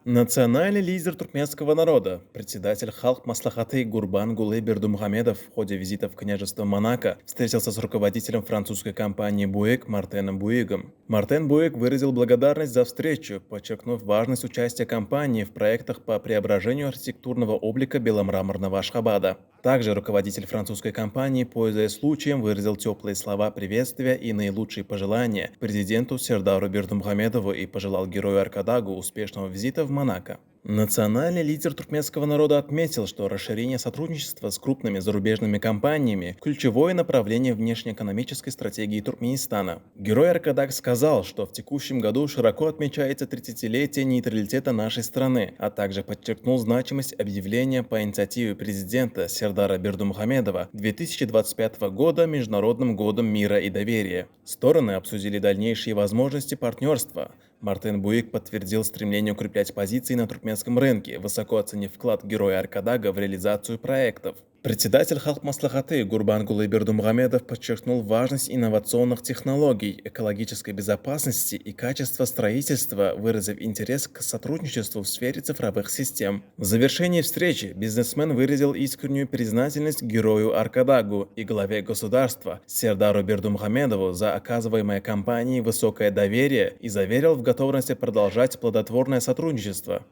Национальный лидер туркменского народа, председатель Халк Маслахаты Гурбангулы Бердумухамедов в ходе визита в княжество Монако встретился с руководителем французской компании «Буэк» Мартеном Буигом. Мартен Буэг выразил благодарность за встречу, подчеркнув важность участия компании в проектах по преображению архитектурного облика беломраморного Ашхабада. Также руководитель французской компании, пользуясь случаем, выразил теплые слова приветствия и наилучшие пожелания президенту Сердару Бердумухамедову и пожелал герою Аркадагу успешного визита в Монако. Национальный лидер туркменского народа отметил, что расширение сотрудничества с крупными зарубежными компаниями– ключевое направление внешнеэкономической стратегии Туркменистана. Герой Аркадаг сказал, что в текущем году широко отмечается 30-летие нейтралитета нашей страны, а также подчеркнул значимость объявления по инициативе президента Сердара Бердумухамедова 2025 года Международным годом мира и доверия. Стороны обсудили дальнейшие возможности партнерства. Мартен Буик подтвердил стремление укреплять позиции на туркменском рынке, высоко оценив вклад героя Аркадага в реализацию проектов. Председатель Халк Маслахаты Гурбангулы Бердумухамедов подчеркнул важность инновационных технологий, экологической безопасности и качества строительства, выразив интерес к сотрудничеству в сфере цифровых систем. В завершении встречи бизнесмен выразил искреннюю признательность герою Аркадагу и главе государства Сердару Бердумухамедову за оказываемое компанией высокое доверие и заверил в готовности продолжать плодотворное сотрудничество.